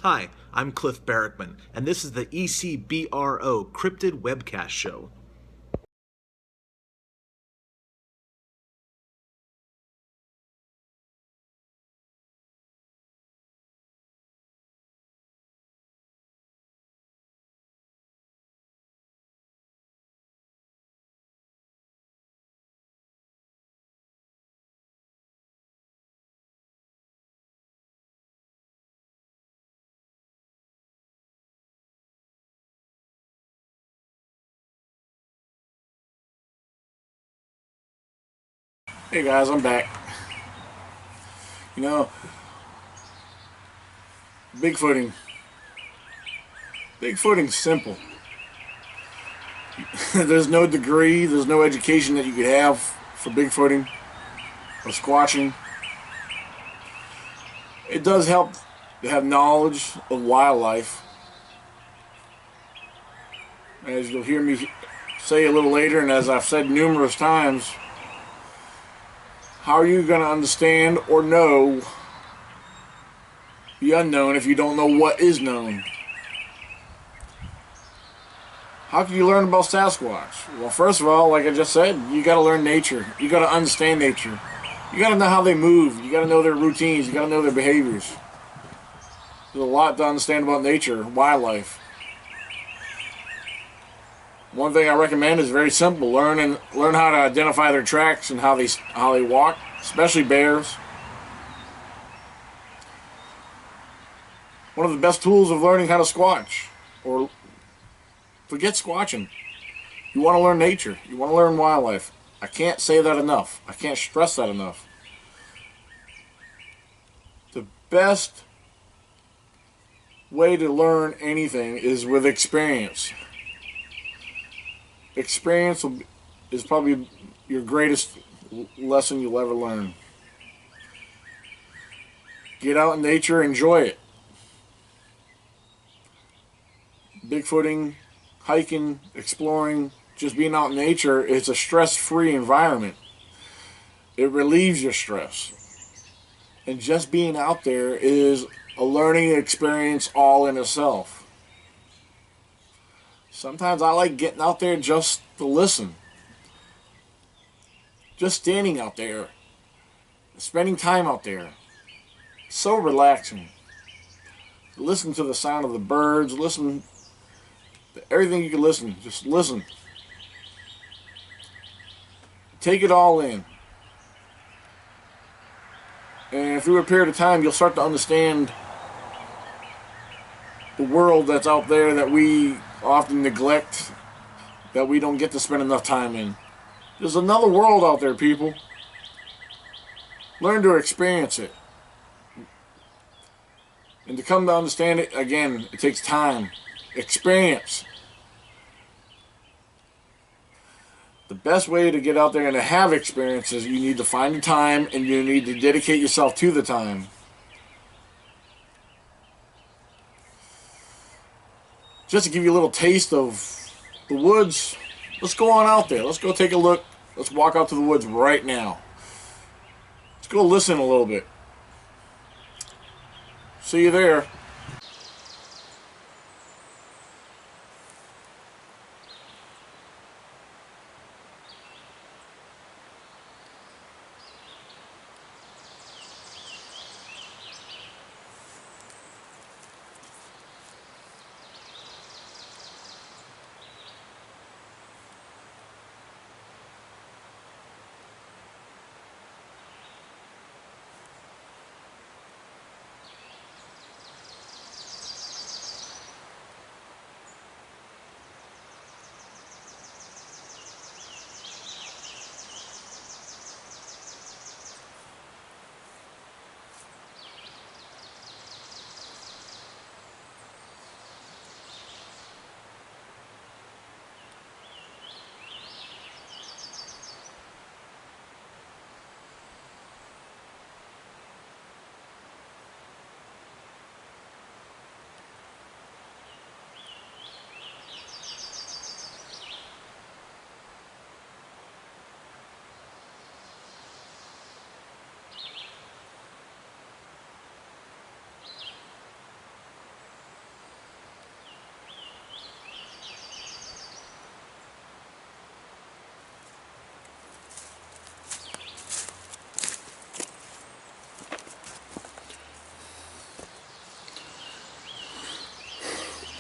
Hi, I'm Cliff Barrickman, and this is the ECBRO Cryptid Webcast Show. Hey guys, I'm back. You know, Bigfooting. Bigfooting's simple. There's no degree, there's no education that you could have for Bigfooting or squatching. It does help to have knowledge of wildlife. As you'll hear me say a little later, and as I've said numerous times, how are you going to understand or know the unknown if you don't know what is known? How can you learn about Sasquatch? Well, first of all, like I just said, you got to learn nature. You got to understand nature. You got to know how they move. You got to know their routines. You got to know their behaviors. There's a lot to understand about nature, wildlife. One thing I recommend is very simple: learn how to identify their tracks and how they walk, especially bears. One of the best tools of learning how to squatch, or forget squatching. You want to learn nature. You want to learn wildlife. I can't say that enough. I can't stress that enough. The best way to learn anything is with experience. Experience is probably your greatest lesson you'll ever learn. Get out in nature, enjoy it. Bigfooting, hiking, exploring, just being out in nature, it's a stress-free environment. It relieves your stress. And just being out there is a learning experience all in itself. Sometimes I like getting out there just to listen. Just standing out there, spending time out there. So relaxing. Listen to the sound of the birds, listen to everything you can listen. Just listen. Take it all in. And through a period of time, you'll start to understand the world that's out there that we often neglect, that we don't get to spend enough time in. There's another world out there, people. Learn to experience it. And to come to understand it, again, it takes time. Experience. The best way to get out there and to have experiences, you need to find the time and you need to dedicate yourself to the time. Just to give you a little taste of the woods, let's go on out there. Let's go take a look. Let's walk out to the woods right now. Let's go listen a little bit. See you there.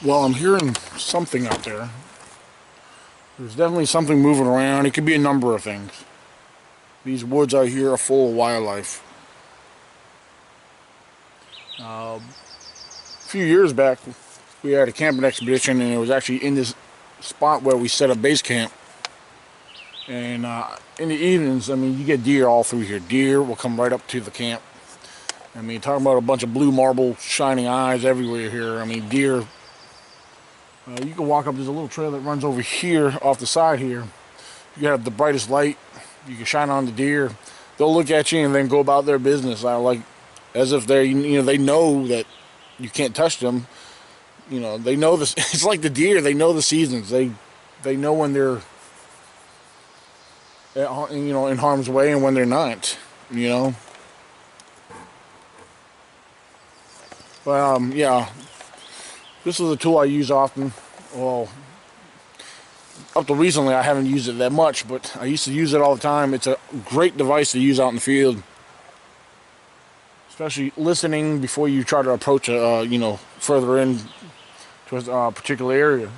Well, I'm hearing something out there. There's definitely something moving around. It could be a number of things. These woods out here are full of wildlife. A few years back, we had a camping expedition, and it was actually in this spot where we set up base camp. And in the evenings, I mean, you get deer all through here. Deer will come right up to the camp. I mean, talking about a bunch of blue marble shining eyes everywhere here. I mean, deer. You can walk up, there's a little trail that runs over here off the side here. You have the brightest light. You can shine on the deer. They'll look at you and then go about their business. Like, as if they know that you can't touch them. You know, they know this. It's like the deer. They know the seasons. They know when they're, in harm's way and when they're not. You know. But yeah, this is a tool I use often. Well, up to recently I haven't used it that much, but I used to use it all the time. It's a great device to use out in the field, especially listening before you try to approach further in to a particular area.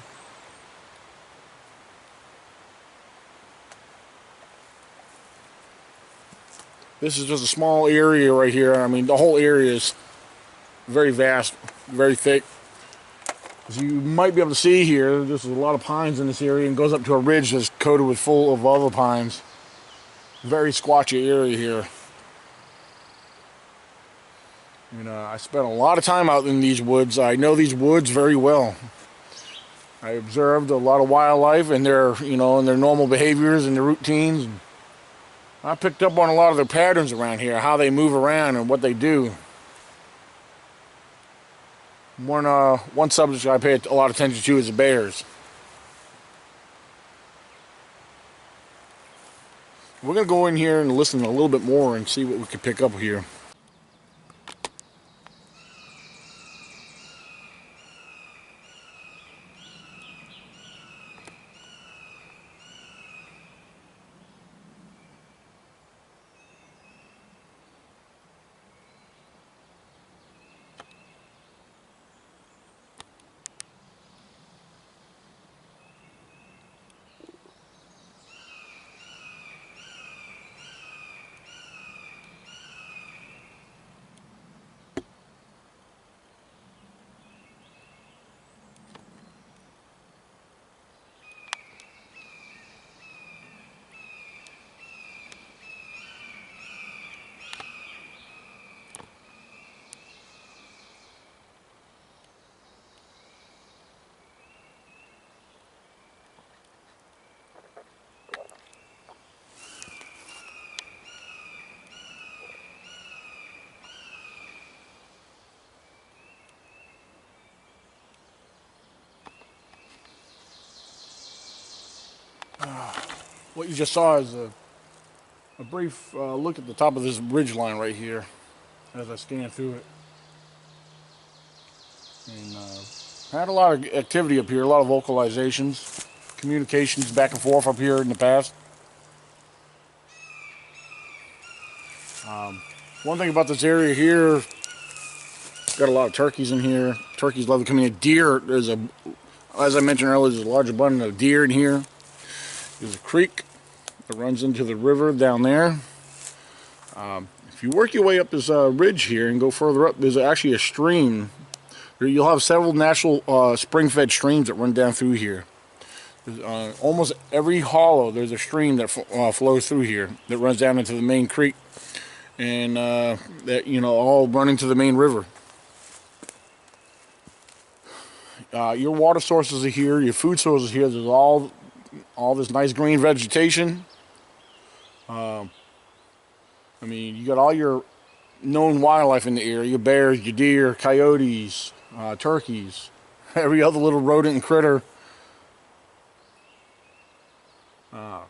This is just a small area right here. I mean, the whole area is very vast, very thick. As you might be able to see here, there's a lot of pines in this area and goes up to a ridge that's coated with full of other pines. Very squatchy area here. And I spent a lot of time out in these woods. I know these woods very well. I observed a lot of wildlife and their normal behaviors and their routines. And I picked up on a lot of their patterns around here, how they move around and what they do. One subject I pay a lot of attention to is the bears. We're going to go in here and listen a little bit more and see what we can pick up here. What you just saw is a brief look at the top of this ridge line right here as I scan through it. And had a lot of activity up here, a lot of vocalizations, communications back and forth up here in the past. One thing about this area here, got a lot of turkeys in here. Turkeys love to come in. Deer, as I mentioned earlier, there's a large abundance of deer in here. There's a creek that runs into the river down there. If you work your way up this ridge here and go further up, there's actually a stream. You'll have several natural spring-fed streams that run down through here. Almost every hollow, there's a stream that flows through here that runs down into the main creek, and that all run into the main river. Your water sources are here. Your food sources are here. There's all this nice green vegetation. I mean, you got all your known wildlife in the area: your bears, your deer, coyotes, turkeys, every other little rodent and critter. So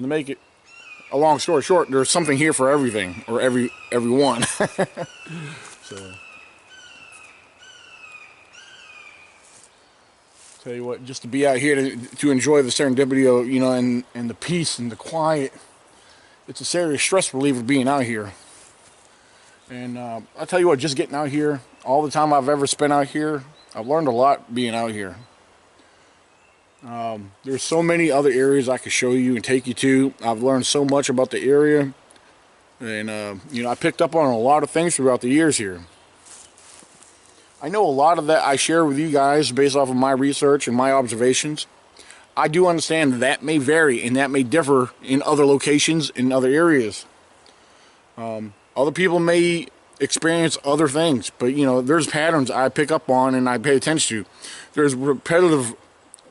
to make it a long story short, there's something here for everything, or everyone. So, tell you what, just to be out here to enjoy the serendipity of, and the peace and the quiet, it's a serious stress reliever being out here. And I'll tell you what, just getting out here, all the time I've ever spent out here, I've learned a lot being out here. There's so many other areas I could show you and take you to. I've learned so much about the area, and you know, I picked up on a lot of things throughout the years here. I know a lot of that I share with you guys based off of my research and my observations. I do understand that may vary and that may differ in other locations, in other areas. Other people may experience other things, but you know, there's patterns I pick up on and I pay attention to. There's repetitive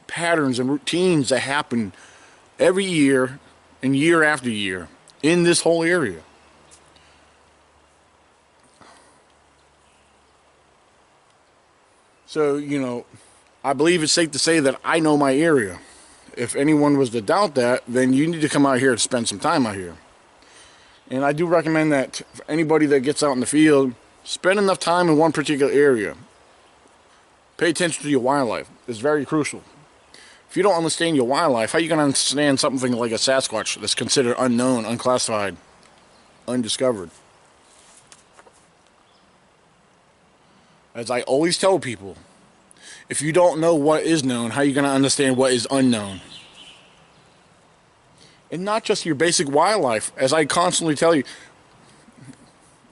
patterns and routines that happen every year and year after year in this whole area. So, you know, I believe it's safe to say that I know my area. If anyone was to doubt that, then you need to come out here and spend some time out here. And I do recommend that for anybody that gets out in the field, spend enough time in one particular area. Pay attention to your wildlife. It's very crucial. If you don't understand your wildlife, how are you going to understand something like a Sasquatch that's considered unknown, unclassified, undiscovered? As I always tell people, if you don't know what is known, how are you going to understand what is unknown? And not just your basic wildlife, as I constantly tell you.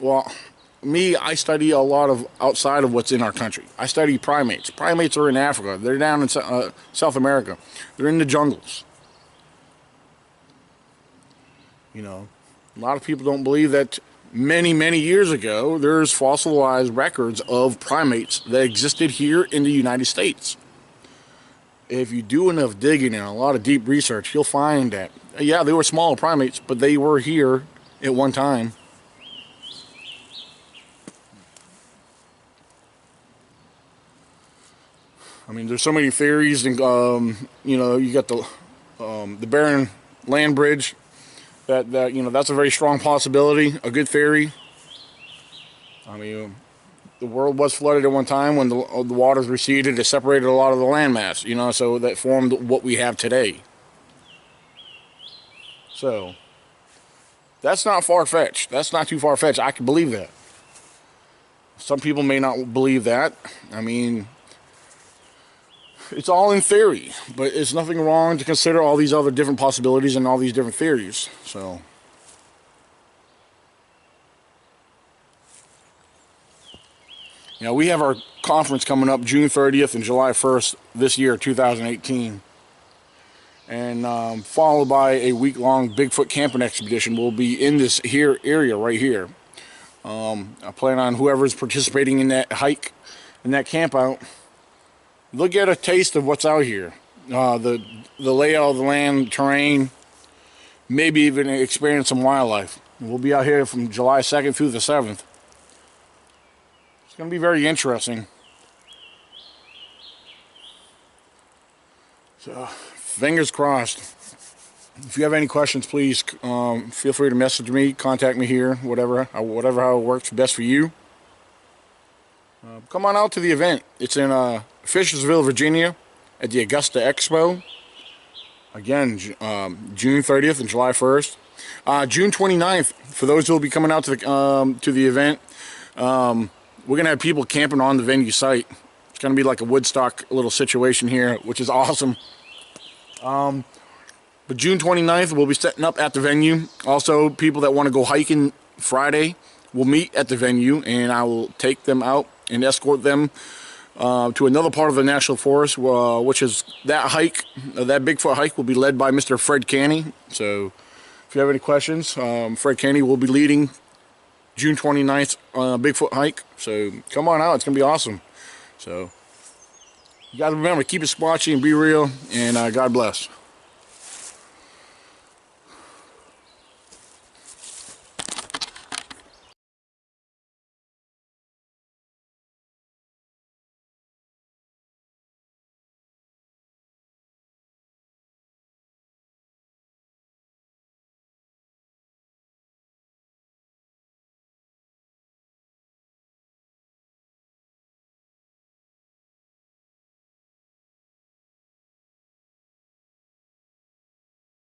Well, me, I study a lot of outside of what's in our country. I study primates. Primates are in Africa. They're down in South America. They're in the jungles. You know, a lot of people don't believe that many, many years ago, there's fossilized records of primates that existed here in the United States. If you do enough digging and a lot of deep research, you'll find that, yeah, they were smaller primates, but they were here at one time. I mean, there's so many theories, and you know, you got the barren land bridge. That you know, that's a very strong possibility, a good theory. I mean, the world was flooded at one time when the waters receded. It separated a lot of the landmass, you know, so that formed what we have today. So that's not far-fetched. That's not too far-fetched. I can believe that. Some people may not believe that. I mean, it's all in theory, but it's nothing wrong to consider all these other different possibilities and all these different theories. So, you know, we have our conference coming up June 30th and July 1st this year, 2018. And followed by a week-long Bigfoot camping expedition. We'll be in this here area right here. I plan on whoever's participating in that hike, in that camp out, they'll get a taste of what's out here. The layout of the land, terrain, maybe even experience some wildlife. We'll be out here from July 2nd through the 7th. It's going to be very interesting. So, fingers crossed. If you have any questions, please feel free to message me, contact me here, whatever how it works best for you. Come on out to the event. It's in Fishersville, Virginia, at the Augusta Expo. Again, June 30th and July 1st. June 29th, for those who will be coming out to the event, we're going to have people camping on the venue site. It's going to be like a Woodstock little situation here, which is awesome. But June 29th, we'll be setting up at the venue. Also, people that want to go hiking Friday will meet at the venue, and I will take them out and escort them to another part of the National Forest, which is that hike, that Bigfoot hike will be led by Mr. Fred Canny. So if you have any questions, Fred Canny will be leading June 29th Bigfoot hike. So come on out, it's going to be awesome. So you got to remember, keep it squatchy and be real, and God bless.